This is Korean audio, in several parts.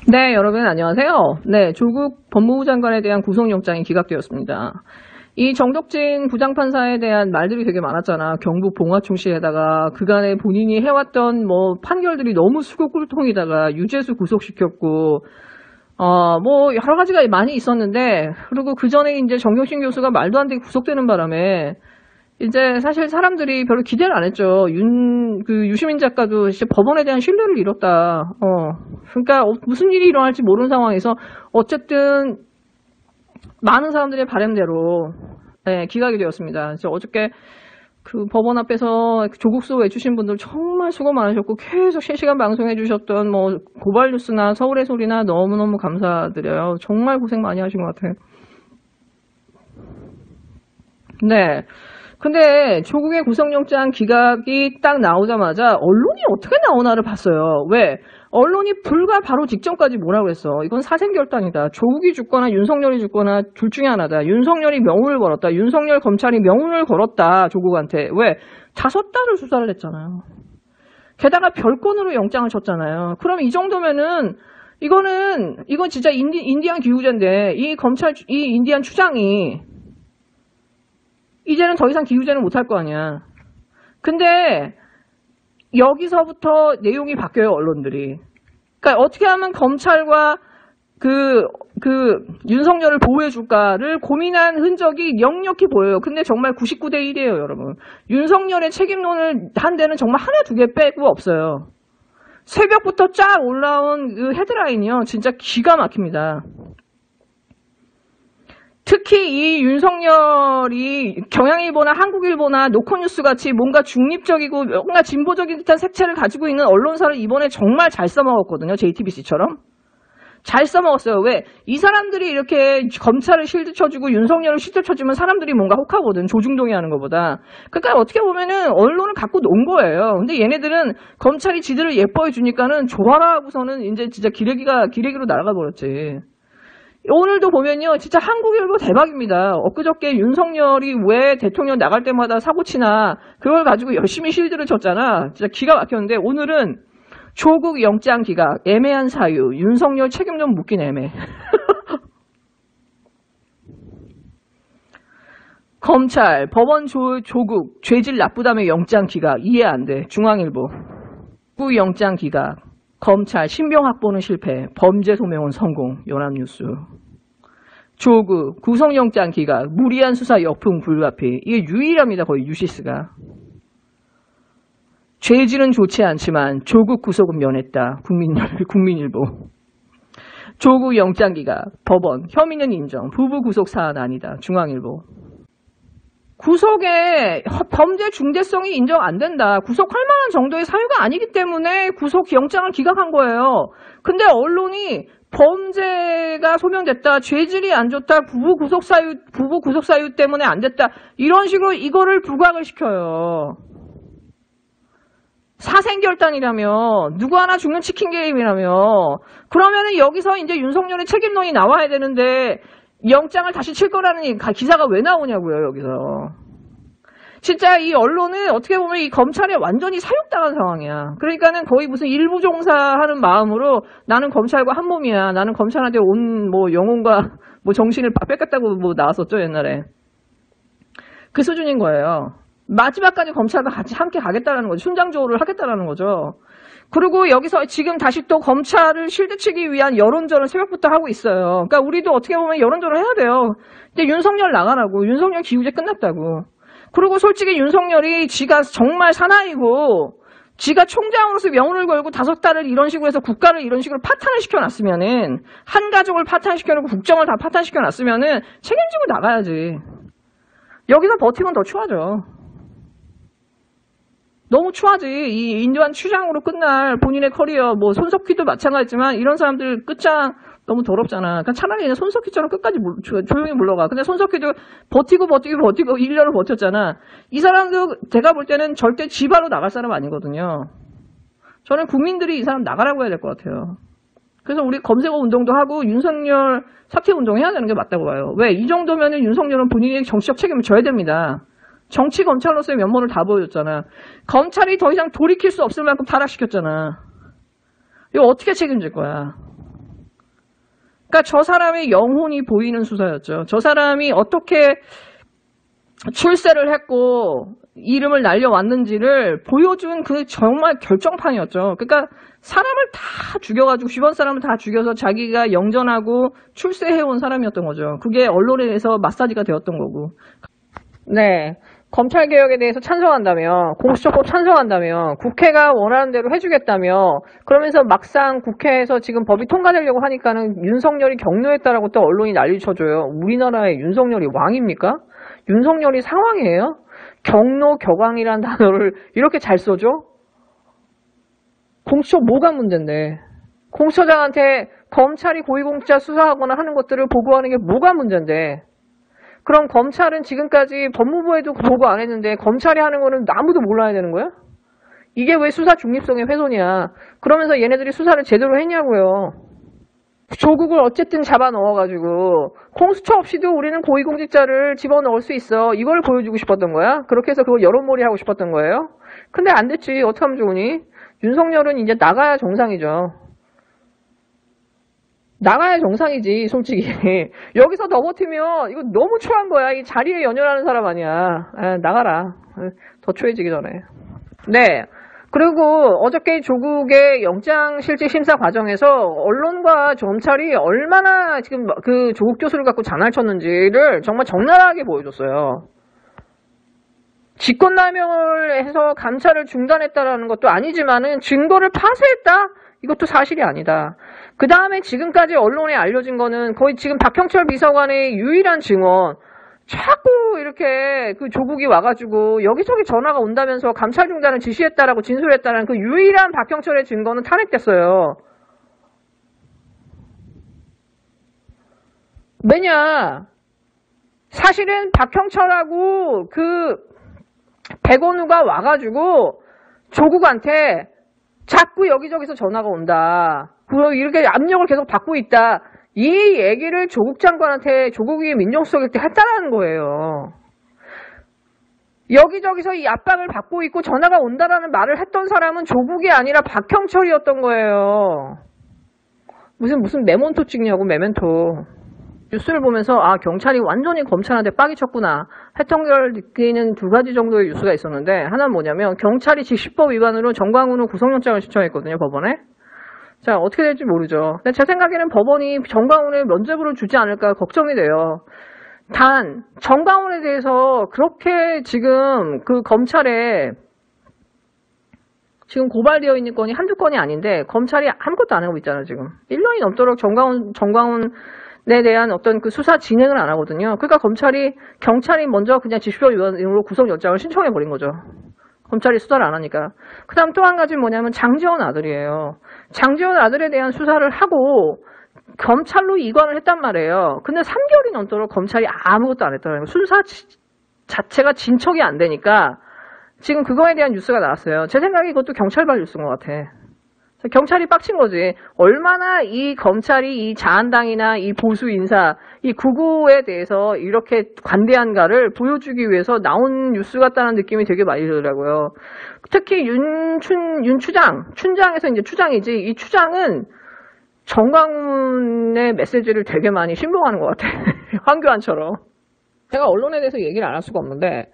네, 여러분 안녕하세요. 네, 조국 법무부 장관에 대한 구속영장이 기각되었습니다. 이 정덕진 부장판사에 대한 말들이 되게 많았잖아. 경북 봉화청시에다가 그간에 본인이 해왔던 판결들이 너무 수고꿀통이다가 유재수 구속시켰고, 여러 가지가 많이 있었는데, 그리고 그 전에 이제 정경심 교수가 말도 안 되게 구속되는 바람에, 이제 사실 사람들이 별로 기대를 안 했죠. 유시민 작가도 진짜 법원에 대한 신뢰를 잃었다. 그러니까 무슨 일이 일어날지 모르는 상황에서 어쨌든 많은 사람들의 바람대로 기각이 되었습니다. 어저께 그 법원 앞에서 조국수 외주신 분들 정말 수고 많으셨고 계속 실시간 방송해 주셨던 고발뉴스나 서울의 소리나 너무너무 감사드려요. 정말 고생 많이 하신 것 같아요. 네. 근데 조국의 구속영장 기각이 딱 나오자마자 언론이 어떻게 나오나를 봤어요. 왜? 언론이 불과 바로 직전까지 뭐라고 했어. 이건 사생결단이다. 조국이 죽거나 윤석열이 죽거나 둘 중에 하나다. 윤석열이 명운을 걸었다. 윤석열 검찰이 명운을 걸었다. 조국한테. 왜? 5달을 수사를 했잖아요. 게다가 별건으로 영장을 쳤잖아요. 그럼 이 정도면은 이건 진짜 인디안 기후제인데 이 인디안 추장이 이제는 더 이상 기후제는 못할 거 아니야. 근데 여기서부터 내용이 바뀌어요, 언론들이. 그러니까 어떻게 하면 검찰과 윤석열을 보호해줄까를 고민한 흔적이 역력히 보여요. 근데 정말 99대 1이에요, 여러분. 윤석열의 책임론을 한 데는 정말 하나 두 개 빼고 없어요. 새벽부터 쫙 올라온 그 헤드라인이요. 진짜 기가 막힙니다. 특히 이 윤석열이 경향일보나 한국일보나 노컷뉴스 같이 뭔가 중립적이고 뭔가 진보적인 듯한 색채를 가지고 있는 언론사를 이번에 정말 잘 써먹었거든요. JTBC처럼. 잘 써먹었어요. 왜? 이 사람들이 이렇게 검찰을 실드 쳐주고 윤석열을 실드 쳐주면 사람들이 뭔가 혹하거든. 조중동이 하는 것보다. 그러니까 어떻게 보면은 언론을 갖고 논 거예요. 근데 얘네들은 검찰이 지들을 예뻐해 주니까는 좋아라 하고서는 이제 진짜 기레기로 날아가 버렸지. 오늘도 보면요, 진짜 한국일보 대박입니다. 엊그저께 윤석열이 왜 대통령 나갈 때마다 사고치나 그걸 가지고 열심히 실드를 쳤잖아. 진짜 기가 막혔는데 오늘은 조국 영장 기각, 애매한 사유, 윤석열 책임론 묻긴 애매. 검찰, 법원 조국, 죄질 나쁘다며 영장 기각, 이해 안 돼. 중앙일보. 조국 영장 기각, 검찰, 신병 확보는 실패, 범죄 소명은 성공, 연합뉴스. 조국, 구속영장 기각, 무리한 수사 역풍 불가피. 이게 유일합니다. 거의 유시스가. 죄질은 좋지 않지만 조국 구속은 면했다. 국민일보. 조국 영장 기각, 법원, 혐의는 인정, 부부 구속 사안 아니다. 중앙일보. 구속의 범죄 중대성이 인정 안 된다. 구속할 만한 정도의 사유가 아니기 때문에 구속 영장을 기각한 거예요. 근데 언론이 범죄가 소명됐다. 죄질이 안 좋다. 부부 구속 사유 때문에 안 됐다. 이런 식으로 이거를 부각을 시켜요. 사생결단이라며, 누구 하나 죽는 치킨 게임이라며. 그러면은 여기서 이제 윤석열의 책임론이 나와야 되는데 영장을 다시 칠 거라는 기사가 왜 나오냐고요, 여기서. 진짜 이 언론은 어떻게 보면 이 검찰에 완전히 사육당한 상황이야. 그러니까는 거의 무슨 일부 종사하는 마음으로 나는 검찰과 한 몸이야. 나는 검찰한테 온 영혼과 정신을 뺏겼다고 나왔었죠, 옛날에. 그 수준인 거예요. 마지막까지 검찰과 같이 함께 가겠다라는 거죠. 순장조를 하겠다라는 거죠. 그리고 여기서 지금 다시 또 검찰을 실드치기 위한 여론전을 새벽부터 하고 있어요. 그러니까 우리도 어떻게 보면 여론전을 해야 돼요. 근데 윤석열 나가라고. 윤석열 기후제 끝났다고. 그리고 솔직히 윤석열이 지가 정말 사나이고 지가 총장으로서 명운을 걸고 5달을 이런 식으로 해서 국가를 이런 식으로 파탄을 시켜놨으면은 한 가족을 파탄시켜놓고 국정을 다 파탄시켜놨으면은 책임지고 나가야지. 여기서 버티면 더 추하죠. 너무 추하지. 이 인도한 추장으로 끝날 본인의 커리어, 손석희도 마찬가지지만 이런 사람들 끝장 너무 더럽잖아. 그러니까 차라리 그냥 손석희처럼 끝까지 조용히 물러가. 근데 손석희도 버티고 1년을 버텼잖아. 이 사람도 제가 볼 때는 절대 지발로 나갈 사람 아니거든요. 저는 국민들이 이 사람 나가라고 해야 될 것 같아요. 그래서 우리 검색어 운동도 하고 윤석열 사퇴 운동 해야 되는 게 맞다고 봐요. 왜? 이 정도면은 윤석열은 본인의 정치적 책임을 져야 됩니다. 정치 검찰로서의 면모를 다 보여줬잖아. 검찰이 더 이상 돌이킬 수 없을 만큼 타락시켰잖아. 이거 어떻게 책임질 거야? 그러니까 저 사람의 영혼이 보이는 수사였죠. 저 사람이 어떻게 출세를 했고 이름을 날려왔는지를 보여준 그 정말 결정판이었죠. 그러니까 사람을 다 죽여가지고 주변 사람을 다 죽여서 자기가 영전하고 출세해온 사람이었던 거죠. 그게 언론에 대해서 마사지가 되었던 거고. 네. 검찰개혁에 대해서 찬성한다며, 공수처법 찬성한다며, 국회가 원하는 대로 해주겠다며, 그러면서 막상 국회에서 지금 법이 통과되려고 하니까는 윤석열이 격려했다라고 또 언론이 난리 쳐줘요. 우리나라의 윤석열이 왕입니까? 윤석열이 상왕이에요? 경로, 격앙이라는 단어를 이렇게 잘 써줘? 공수처 뭐가 문제인데? 공수처장한테 검찰이 고위공직자 수사하거나 하는 것들을 보고하는 게 뭐가 문제인데? 그럼 검찰은 지금까지 법무부에도 보고 안 했는데 검찰이 하는 거는 아무도 몰라야 되는 거야? 이게 왜 수사 중립성의 훼손이야? 그러면서 얘네들이 수사를 제대로 했냐고요. 조국을 어쨌든 잡아 넣어가지고 공수처 없이도 우리는 고위공직자를 집어넣을 수 있어. 이걸 보여주고 싶었던 거야? 그렇게 해서 그걸 여론몰이 하고 싶었던 거예요? 근데 안 됐지. 어떻게 하면 좋으니? 윤석열은 이제 나가야 정상이죠. 나가야 정상이지, 솔직히. 여기서 더 버티면 이거 너무 초한 거야. 이 자리에 연연하는 사람 아니야. 나가라. 더 초해지기 전에. 네. 그리고 어저께 조국의 영장실질심사 과정에서 언론과 검찰이 얼마나 지금 그 조국 교수를 갖고 장난쳤는지를 정말 적나라하게 보여줬어요. 직권남용을 해서 감찰을 중단했다라는 것도 아니지만은 증거를 파쇄했다? 이것도 사실이 아니다. 그 다음에 지금까지 언론에 알려진 거는 거의 지금 박형철 비서관의 유일한 증언, 자꾸 이렇게 그 조국이 와가지고 여기저기 전화가 온다면서 감찰 중단을 지시했다라고 진술했다는 그 유일한 박형철의 증거는 탄핵됐어요. 왜냐? 사실은 박형철하고 그 백원우가 와가지고 조국한테 자꾸 여기저기서 전화가 온다. 그리고 이렇게 압력을 계속 받고 있다. 이 얘기를 조국 장관한테 조국이 민정수석일 때 했다라는 거예요. 여기저기서 이 압박을 받고 있고 전화가 온다라는 말을 했던 사람은 조국이 아니라 박형철이었던 거예요. 무슨 메몬토 찍냐고, 메멘토. 뉴스를 보면서 아, 경찰이 완전히 검찰한테 빡이 쳤구나 했던 걸 느끼는 두 가지 정도의 뉴스가 있었는데, 하나는 뭐냐면 경찰이 직시법 위반으로 정광훈을 구속영장을 신청했거든요, 법원에. 자, 어떻게 될지 모르죠. 근데 제 생각에는 법원이 정광훈을 면죄부를 주지 않을까 걱정이 돼요. 단 정광훈에 대해서 그렇게 지금 그 검찰에 지금 고발되어 있는 건이 한두 건이 아닌데 검찰이 아무것도 안 하고 있잖아요. 지금 1년이 넘도록 정광훈에 대한 어떤 그 수사 진행을 안 하거든요. 그러니까 경찰이 먼저 그냥 직시법 위반으로 구속영장을 신청해버린 거죠. 검찰이 수사를 안 하니까. 그 다음 또 한 가지는 뭐냐면 장제원 아들이에요. 장제원 아들에 대한 수사를 하고 검찰로 이관을 했단 말이에요. 근데 3개월이 넘도록 검찰이 아무것도 안 했더라고요. 수사 자체가 진척이 안 되니까 지금 그거에 대한 뉴스가 나왔어요. 제 생각에 이것도 경찰발 뉴스인 것 같아. 경찰이 빡친 거지. 얼마나 이 검찰이 이 자한당이나 이 보수 인사, 이 구구에 대해서 이렇게 관대한가를 보여주기 위해서 나온 뉴스 같다는 느낌이 되게 많이 들더라고요. 특히 춘장에서 이제 추장이지. 이 추장은 정광훈의 메시지를 되게 많이 신봉하는 것 같아. 황교안처럼. 제가 언론에 대해서 얘기를 안 할 수가 없는데,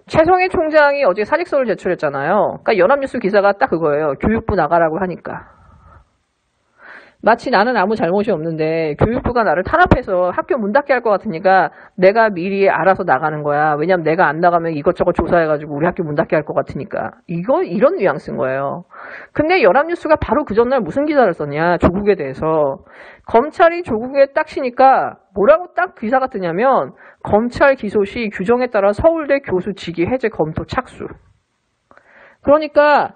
최성해 총장이 어제 사직서를 제출했잖아요. 그러니까 연합뉴스 기사가 딱 그거예요. 교육부 나가라고 하니까. 마치 나는 아무 잘못이 없는데 교육부가 나를 탄압해서 학교 문 닫게 할 것 같으니까 내가 미리 알아서 나가는 거야. 왜냐면 내가 안 나가면 이것저것 조사해가지고 우리 학교 문 닫게 할 것 같으니까. 이런 뉘앙스인 거예요. 근데 연합뉴스가 바로 그 전날 무슨 기사를 썼냐. 조국에 대해서. 검찰이 조국에 딱 치니까 뭐라고 딱 기사가 뜨냐면 검찰 기소 시 규정에 따라 서울대 교수 직위 해제 검토 착수. 그러니까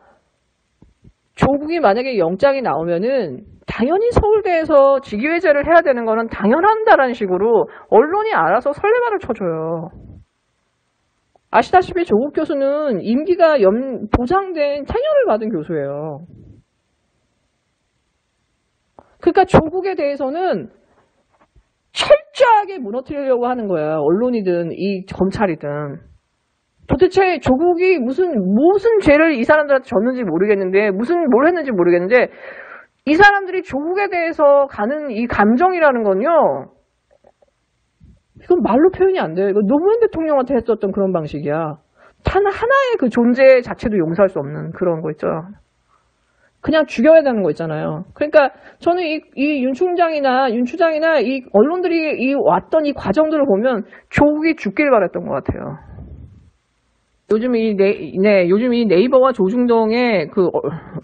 조국이 만약에 영장이 나오면은 당연히 서울대에서 직위 해제를 해야 되는 거는 당연한다라는 식으로 언론이 알아서 설레발을 쳐줘요. 아시다시피 조국 교수는 임기가 보장된 tenur를 받은 교수예요. 그러니까 조국에 대해서는 철저하게 무너뜨리려고 하는 거야. 언론이든 이 검찰이든. 도대체 조국이 무슨 죄를 이 사람들한테 졌는지 모르겠는데, 뭘 했는지 모르겠는데, 이 사람들이 조국에 대해서 가는 이 감정이라는 건요, 이건 말로 표현이 안 돼요. 이건 노무현 대통령한테 했었던 그런 방식이야. 단 하나의 그 존재 자체도 용서할 수 없는 그런 거 있죠. 그냥 죽여야 되는 거 있잖아요. 그러니까 저는 이 윤 총장이나 윤 추장이나 이 언론들이 왔던 이 과정들을 보면 조국이 죽길 바랬던 것 같아요. 요즘 요즘 이 네이버와 조중동의 그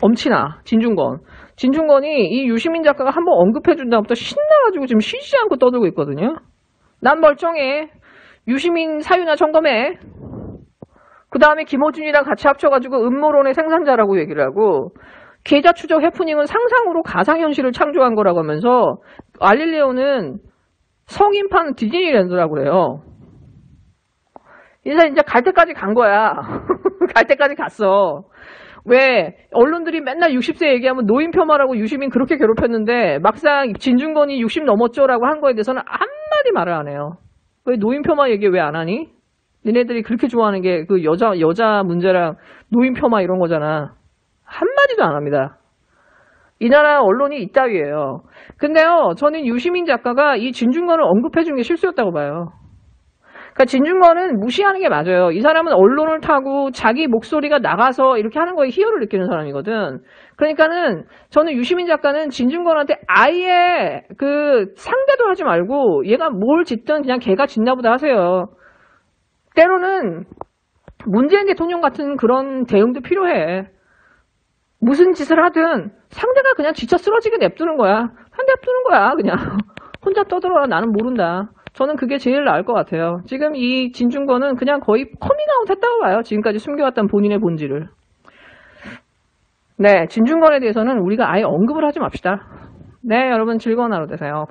엄친아 진중권이 이 유시민 작가가 한번 언급해준 다음부터 신나가지고 지금 쉬지 않고 떠들고 있거든요. 난 멀쩡해. 유시민 사유나 점검해. 그 다음에 김어준이랑 같이 합쳐가지고 음모론의 생산자라고 얘기를 하고, 계좌 추적 해프닝은 상상으로 가상현실을 창조한 거라고 하면서 알릴레오는 성인판 디즈니랜드라고 그래요. 이제 갈 때까지 간 거야. 갈 때까지 갔어. 왜 언론들이 맨날 60세 얘기하면 노인 폄하라고 유시민 그렇게 괴롭혔는데 막상 진중권이 60 넘었죠라고 한 거에 대해서는 한마디 말을 안 해요. 왜 노인 폄하 얘기 왜 안 하니? 니네들이 그렇게 좋아하는 게 그 여자 문제랑 노인 폄하 이런 거잖아. 한마디도 안 합니다. 이 나라 언론이 이따위예요. 근데요, 저는 유시민 작가가 이 진중권을 언급해준 게 실수였다고 봐요. 그러니까 진중권은 무시하는 게 맞아요. 이 사람은 언론을 타고 자기 목소리가 나가서 이렇게 하는 거에 희열을 느끼는 사람이거든. 그러니까는 저는 유시민 작가는 진중권한테 아예 그 상대도 하지 말고 얘가 뭘 짓든 그냥 걔가 짓나 보다 하세요. 때로는 문재인 대통령 같은 그런 대응도 필요해. 무슨 짓을 하든 상대가 그냥 지쳐 쓰러지게 냅두는 거야. 냅두는 거야 그냥. 혼자 떠들어라. 나는 모른다. 저는 그게 제일 나을 것 같아요. 지금 이 진중권은 그냥 거의 커밍아웃 했다고 봐요. 지금까지 숨겨왔던 본인의 본질을. 네, 진중권에 대해서는 우리가 아예 언급을 하지 맙시다. 네, 여러분 즐거운 하루 되세요.